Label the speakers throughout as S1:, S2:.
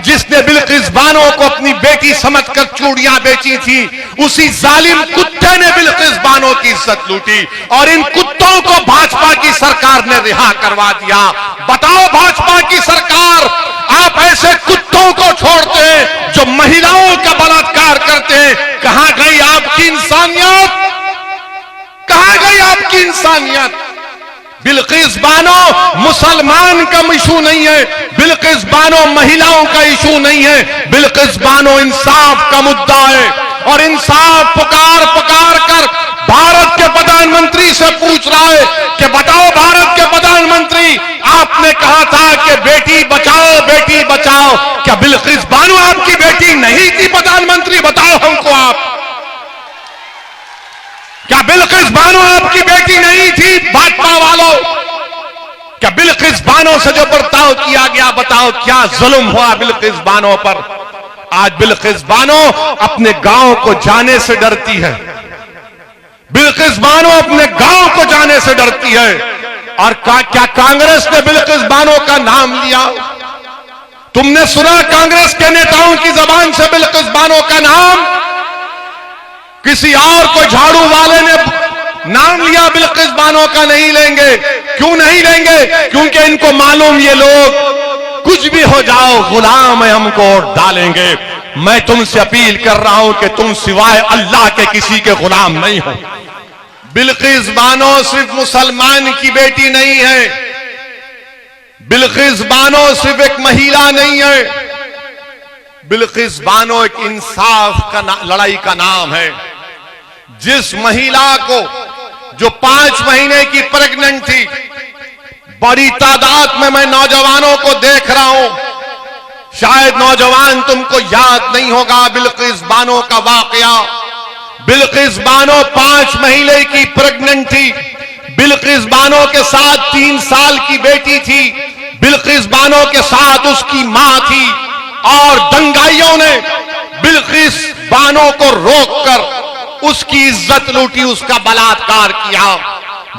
S1: जिसने बिल्किस बानो को अपनी बेटी समझकर चूड़ियां बेची थी, उसी जालिम कुत्ते ने बिल्किस बानो की इज्जत लूटी और इन कुत्तों को भाजपा की सरकार ने रिहा करवा दिया। बताओ भाजपा की सरकार, आप ऐसे कुत्तों को छोड़ते हैं जो महिलाओं का बलात्कार करते हैं। कहां गई आपकी इंसानियत? कहां गई आपकी इंसानियत? बिल्किस बानो मुसलमान का इशू नहीं है, बिल्किस बानो महिलाओं का इशू नहीं है, बिल्किस बानो इंसाफ का मुद्दा है। और इंसाफ पुकार पुकार कर भारत के प्रधानमंत्री से पूछ रहा है कि बताओ भारत के प्रधानमंत्री, आपने कहा था कि बेटी बचाओ, क्या बिल्किस बानो आपकी बेटी नहीं थी? प्रधानमंत्री बताओ हमको आप, क्या बिल्किस बानो आपकी बेटी नहीं थी? भाजपा वालों, क्या बिल्किस बानो से जो बर्ताव किया गया, बताओ क्या जुल्म हुआ बिल्किस बानो पर? आज बिल्किस बानो अपने गांव को जाने से डरती है, बिल्किस बानो अपने गांव को जाने से डरती है। और क्या कांग्रेस ने बिल्किस बानो का नाम लिया? तुमने सुना कांग्रेस के नेताओं की जबान से बिल्किस बानो का नाम? किसी और को झाड़ू वाले ने नाम लिया, बिल्किस बानो का नहीं लेंगे। क्यों नहीं लेंगे? क्योंकि इनको मालूम ये लोग कुछ भी हो जाओ गुलाम है, हमको वोट डालेंगे। मैं तुमसे अपील कर रहा हूं कि तुम सिवाय अल्लाह के किसी के गुलाम नहीं हो। बिल्किस बानो सिर्फ मुसलमान की बेटी नहीं है, बिल्किस बानो सिर्फ एक महिला नहीं है, बिल्किस बानो एक इंसाफ का लड़ाई का नाम है। जिस महिला को जो 5 महीने की प्रेग्नेंट थी, बड़ी तादाद में मैं नौजवानों को देख रहा हूं, शायद नौजवान तुमको याद नहीं होगा बिल्किस बानो का वाकया। बिल्किस बानो 5 महीने की प्रेग्नेंट थी, बिल्किस बानो के साथ 3 साल की बेटी थी, बिल्किस बानो के साथ उसकी मां थी और दंगाइयों ने बिल्किस बानो को रोककर उसकी इज्जत लूटी, उसका बलात्कार किया।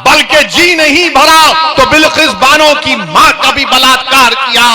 S1: बल्कि जी नहीं भरा तो बिल्किस बानो की मां का भी बलात्कार किया।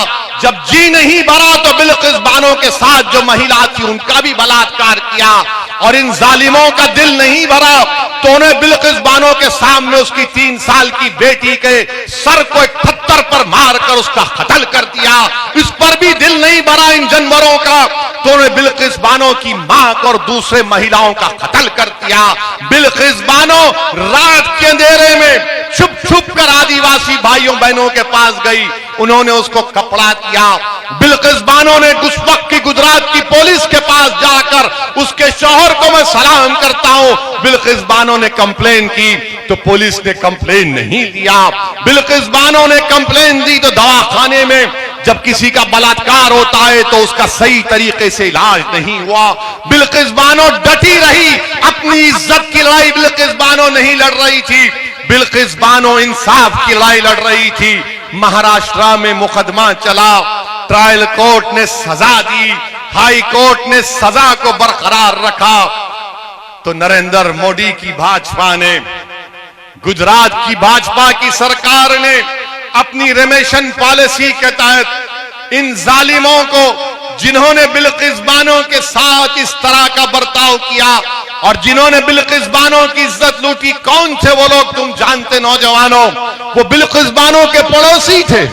S1: जब जी नहीं भरा तो बिल्किस बानो के साथ जो महिला थी उनका भी बलात्कार किया। और इन जालिमों का दिल नहीं भरा तो उन्हें बिल्किस बानो के सामने उसकी 3 साल की बेटी के सर को एक पत्थर पर मारकर उसका कत्ल कर दिया। इस पर भी दिल नहीं भरा इन जानवरों का तो उन्हें बिल्किस बानो की मां को और दूसरे महिलाओं का कत्ल कर दिया। बिल्किस बानो रात के अंधेरे में छुप छुप कर आदिवासी भाइयों बहनों के पास गई, उन्होंने उसको कपड़ा दिया। बिल्किस बानो ने उस वक्त की गुजरात की पुलिस के पास जाकर उसके शौहर को मैं सलाम करता हूं, बिल्किस बानो ने कंप्लेन की तो पुलिस ने कंप्लेन नहीं लिया। बिल्किस बानो ने कंप्लेन दी तो दवाखाने में जब किसी का बलात्कार होता है तो उसका सही तरीके से इलाज नहीं हुआ। बिल्किस बानो डटी रही, अपनी इज्जत की लड़ाई बिल्किस बानो नहीं लड़ रही थी, बिल्किस बानो इंसाफ की लड़ाई लड़ रही थी। महाराष्ट्र में मुकदमा चला, ट्रायल कोर्ट ने सजा दी, हाई कोर्ट ने सजा को बरकरार रखा तो नरेंद्र मोदी की भाजपा ने, गुजरात की भाजपा की सरकार ने अपनी रेमेशन पॉलिसी के तहत इन जालिमों को, जिन्होंने बिल्किस बानो के साथ इस तरह का बर्ताव किया और जिन्होंने बिल्किस बानो की इज्जत लूटी, कौन थे वो लोग तुम जानते नौजवानों? वो बिल्किस बानो के पड़ोसी थे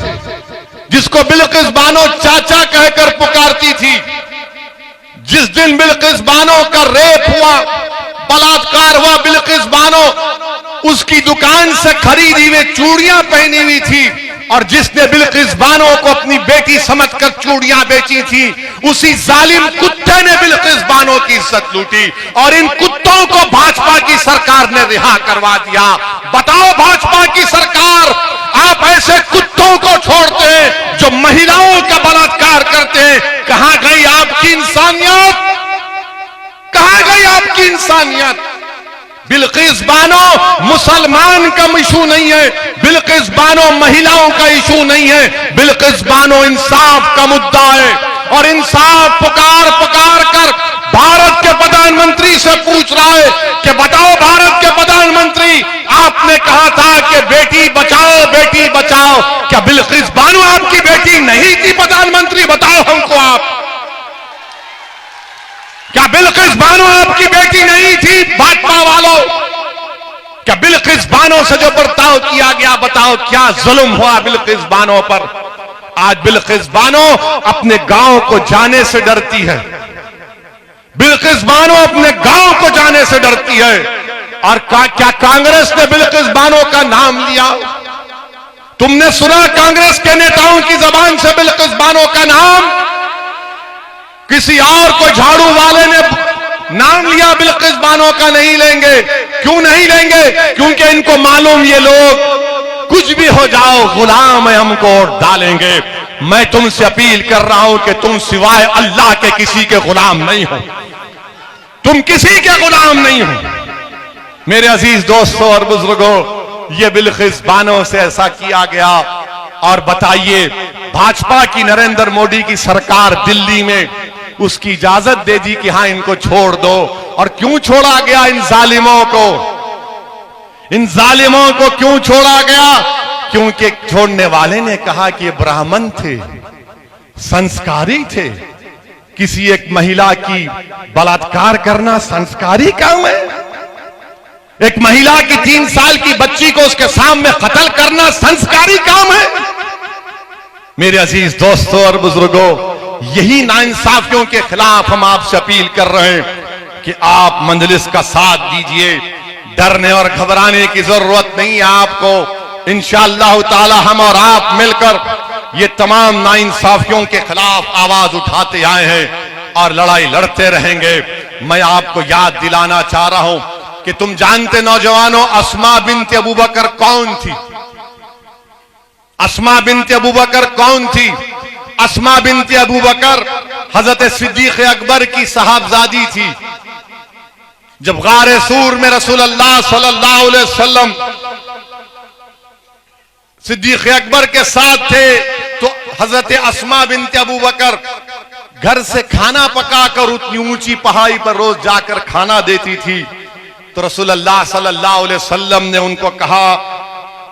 S1: जिसको बिल्किस बानो चाचा कहकर पुकारती थी। जिस दिन बिल्किस बानो का रेप हुआ, बलात्कार हुआ, बिल्किस बानो उसकी दुकान से खरीदी हुई चूड़ियां पहनी हुई थी और जिसने बिल्किस बानो को अपनी बेटी समझकर चूड़ियां बेची थी, उसी जालिम कुत्ते ने बिल्किस बानो की इज्जत लूटी और इन कुत्तों को भाजपा की सरकार ने रिहा करवा दिया। बताओ भाजपा की सरकार, आप ऐसे कुत्तों को छोड़ते हैं जो महिलाओं का बलात्कार करते हैं। कहां गई आपकी इंसानियत? कहां गई आपकी इंसानियत? बिल्किस बानो मुसलमान का इशू नहीं है, बिल्किस बानो महिलाओं का इशू नहीं है, बिल्किस बानो इंसाफ का मुद्दा है। और इंसाफ पुकार पुकार कर भारत के प्रधानमंत्री से पूछ रहा है कि बताओ भारत के प्रधानमंत्री, आपने कहा था कि बेटी बचाओ, क्या बिल्किस बानो आपकी बेटी नहीं थी? प्रधानमंत्री बताओ हमको आप। बानो आपकी बेटी नहीं थी? भाजपा वालों, क्या बिल्किस बानो से जो बर्ताव किया गया, बताओ क्या जुल्म हुआ बिल्किस बानो पर? आज बिल्किस बानो अपने गांव को जाने से डरती है। बिल्किस बानो अपने गांव को जाने से डरती है। और क्या कांग्रेस ने बिल्किस बानो का नाम लिया? तुमने सुना कांग्रेस के नेताओं की जबान से बिल्किस बानो का नाम? किसी और को झाड़ू वाले ने नाम लिया, बिल्किस बानो का नहीं लेंगे। क्यों नहीं लेंगे? क्योंकि इनको मालूम ये लोग कुछ भी हो जाओ, गुलाम है, हमको और डालेंगे। मैं तुमसे अपील कर रहा हूं कि तुम सिवाय अल्लाह के किसी के गुलाम नहीं हो। तुम किसी के गुलाम नहीं हो। मेरे अजीज दोस्तों और बुजुर्गों, ये बिल्किस बानो से ऐसा किया गया। और बताइए, भाजपा की नरेंद्र मोदी की सरकार दिल्ली में उसकी इजाजत दे दी कि हां इनको छोड़ दो। और क्यों छोड़ा गया इन जालिमों को? इन जालिमों को क्यों छोड़ा गया? क्योंकि छोड़ने वाले ने कहा कि ये ब्राह्मण थे, संस्कारी थे। किसी एक महिला की बलात्कार करना संस्कारी काम है? एक महिला की 3 साल की बच्ची को उसके सामने कत्ल करना संस्कारी काम है? मेरे अजीज दोस्तों और बुजुर्गों, यही नाइंसाफियों के खिलाफ हम आपसे अपील कर रहे हैं कि आप मंजलिस का साथ दीजिए। डरने और घबराने की जरूरत नहीं है आपको। इंशाअल्लाह ताला हम और आप मिलकर ये तमाम नाइंसाफियों के खिलाफ आवाज उठाते आए हैं और लड़ाई लड़ते रहेंगे। मैं आपको याद दिलाना चाह रहा हूं कि तुम जानते नौजवानों, अस्मा बिन्त अबू बकर कौन थी? अस्मा बिन्त अबू बकर कौन थी? अस्मा बिन्त अबू बकर हजरत सिद्दीक अकबर की साहबजादी थी। जब गारे सूर में रसूलुल्लाह सल्लल्लाहु अलैहि वसल्लम सिद्दीक अकबर के साथ थे, तो हजरत अस्मा बिन्त अबू बकर घर से खाना पकाकर उतनी ऊंची पहाड़ी पर रोज जाकर खाना देती थी। तो रसूलुल्लाह सल्लल्लाहु अलैहि वसल्लम ने उनको कहा,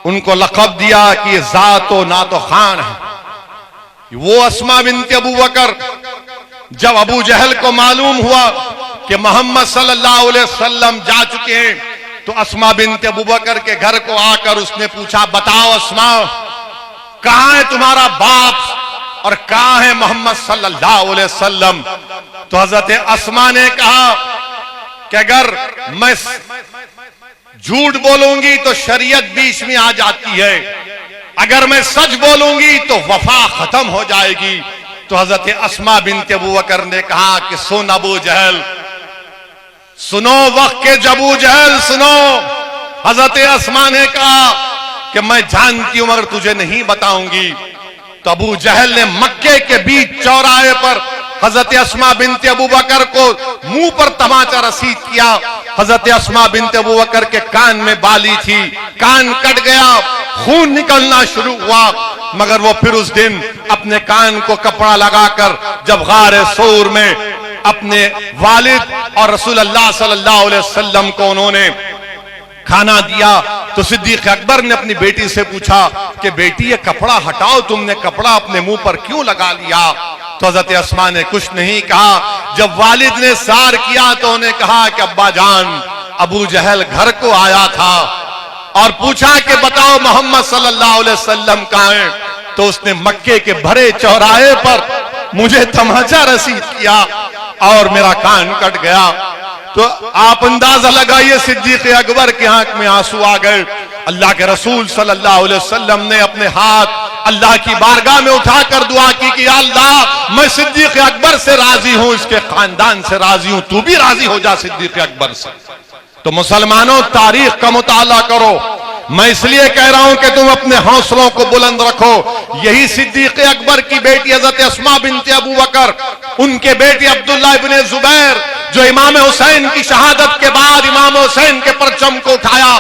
S1: उनको लक़ब दिया कि ये ज़ातो ना तो खान है। वो अस्मा बिन्त अबू बकर, जब अबू जहल को मालूम हुआ कि मोहम्मद सल्लल्लाहु अलैहि वसल्लम जा चुके हैं, तो अस्मा बिन्त अबू बकर के घर को आकर उसने पूछा, बताओ अस्मा, कहां है तुम्हारा बाप और कहां है मोहम्मद सल्लल्लाहु अलैहि वसल्लम? तो हजरत अस्मा ने कहा कि अगर मैं झूठ बोलूंगी तो शरीयत बीच में आ जाती है, अगर मैं सच बोलूंगी तो वफा खत्म हो जाएगी। तो हजरत अस्मा बिन्त अबू बकर ने कहा कि सुन अबू जहल, सुनो वक्त के अबू जहल, सुनो। हजरत अस्मा ने कहा कि मैं जानती हूं मगर तुझे नहीं बताऊंगी। तो अबू जहल ने मक्के के बीच चौराहे पर हजरत अस्मा बिन्त अबू बकर को मुंह पर तमाचा रसीद किया। हजरत अस्मा बिन्त अबू बकर के कान में बाली थी, कान कट गया, खून निकलना शुरू हुआ, मगर वो फिर उस दिन अपने कान को कपड़ा लगाकर जब गारे सूर में अपने वालिद और रसूलुल्लाह सल्लल्लाहु अलैहि वसल्लम को उन्होंने खाना दिया, तो सिद्दीक अकबर ने अपनी बेटी से पूछा कि बेटी ये कपड़ा हटाओ, तुमने कपड़ा अपने मुंह पर क्यों लगा लिया? तो हजरत अस्मा ने कुछ नहीं कहा। जब वालिद ने सार किया तो उन्हें कहा कि अब्बा जान, अबू जहल घर को आया था और पूछा कि बताओ मोहम्मद सल्लल्लाहु अलैहि वसल्लम कहां हैं? तो उसने मक्के के भरे चौराहे पर मुझे तमाचा रसीद किया और मेरा कान कट गया। तो आप अंदाजा लगाइए, सिद्दीक अकबर के आंख में आंसू आ गए। अल्लाह के रसूल सल्लल्लाहु अलैहि वसल्लम ने अपने हाथ अल्लाह की बारगाह में उठाकर दुआ की कि अल्लाह, मैं सिद्दीक अकबर से राजी हूं, इसके खानदान से राजी हूं, तू भी राजी हो जा सिद्दीक अकबर से। तो मुसलमानों, तारीख का मुताला करो। मैं इसलिए कह रहा हूं कि तुम अपने हौसलों को बुलंद रखो। यही सिद्दीक अकबर की बेटी हजरत अस्मा बिन्त अबू बकर, उनके बेटे अब्दुल्लाह इब्ने जुबैर, जो इमाम हुसैन की शहादत के बाद इमाम हुसैन के परचम को उठाया,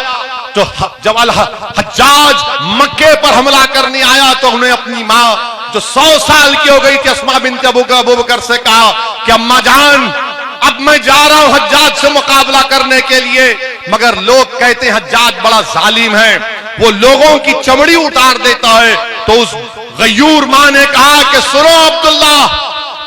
S1: तो जब हज्जाज मक्के पर हमला करने आया तो उन्हें अपनी माँ जो 100 साल की हो गई थी अस्मा बिन्त अबू बकर से कहा कि अम्मा जान, अब मैं जा रहा हूं हज्जाज से मुकाबला करने के लिए, मगर लोग कहते हैं हज्जाज बड़ा जालिम है, वो लोगों की चमड़ी उतार देता है। तो उस गयूर मां ने कहा कि सुनो अब्दुल्ला,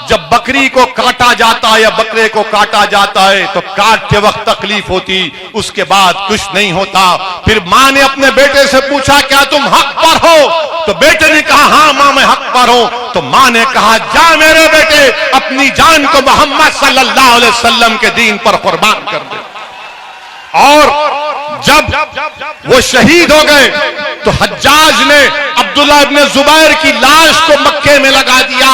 S1: जब बकरी को काटा जाता है या बकरे को काटा जाता है तो काटते वक्त तकलीफ होती, उसके बाद कुछ नहीं होता। फिर मां ने अपने बेटे से पूछा, क्या तुम हक पर हो? तो बेटे ने कहा, हां मां मैं हक पर हूं। तो मां ने कहा, जा मेरे बेटे, अपनी जान को मोहम्मद सल्लल्लाहु अलैहि वसल्लम के दीन पर कुर्बान कर दे। और जब वो शहीद हो गए तो हज्जाज ने अब्दुल्लाह इब्ने जुबैर की लाश को मक्के में लगा दिया।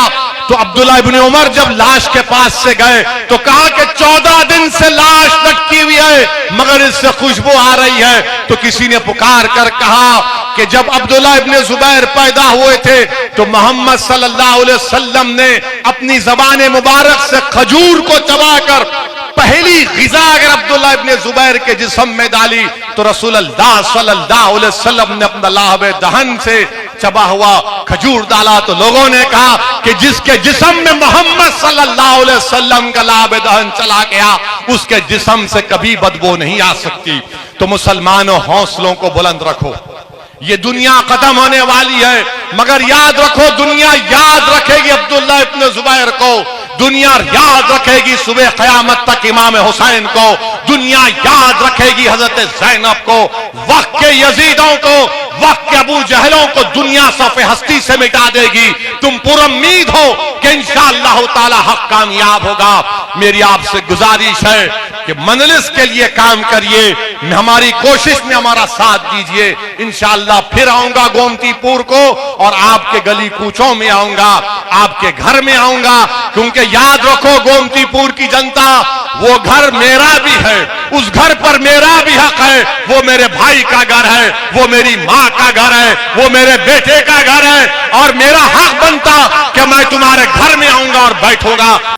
S1: तो अब्दुल्लाह इब्ने उमर जब लाश के पास से गए तो कहा कि 14 दिन से लाश लटकी हुई है मगर इससे खुशबू आ रही है। तो किसी ने पुकार कर कहा कि जब अब्दुल्लाह इब्ने जुबैर पैदा हुए थे तो मोहम्मद सल्लल्लाहु अलैहि वसल्लम ने अपनी ज़बान मुबारक से खजूर को चबाकर पहली ग़िज़ा अगर अब्दुल्लाह इब्ने जुबैर के जिस्म में डाली तो रसूलुल्लाह सल्लल्लाहु अलैहि वसल्लम ने अपना लाहब दहन से चबा हुआ खजूर डाला। तो लोगों ने कहा कि जिसके जिस्म में मोहम्मद सल्लल्लाहु अलैहि वसल्लम का लाहब दहन चला गया उसके जिस्म से कभी बदबू नहीं आ सकती। तो मुसलमानों, हौसलों को बुलंद रखो। ये दुनिया खत्म होने वाली है मगर याद रखो, दुनिया याद रखेगी अब्दुल्लाह इब्ने जुबैर को, दुनिया याद रखेगी सुबह क़यामत तक इमाम हुसैन को, दुनिया याद रखेगी हजरत ज़ैनब को, वक्त के यजीदों को, वक्त के अबू जहलों को दुनिया सफ़े हस्ती से मिटा देगी। तुम पुरुम्मीद हो कि इंशाअल्लाह ताला हक कामयाब होगा। मेरी आपसे गुजारिश है कि मंजिल के लिए काम करिए, हमारी कोशिश में हमारा साथ दीजिए। इंशाअल्लाह फिर आऊंगा गोमतीपुर को और आपके गली कूचों में आऊंगा, आपके घर में आऊंगा, क्योंकि याद रखो गोमतीपुर की जनता, वो घर मेरा भी है, उस घर पर मेरा भी हक है। वो मेरे भाई का घर है, वो मेरी माँ का घर है, वो मेरे बेटे का घर है और मेरा हक बनता कि मैं तुम्हारे घर में आऊंगा और बैठूंगा।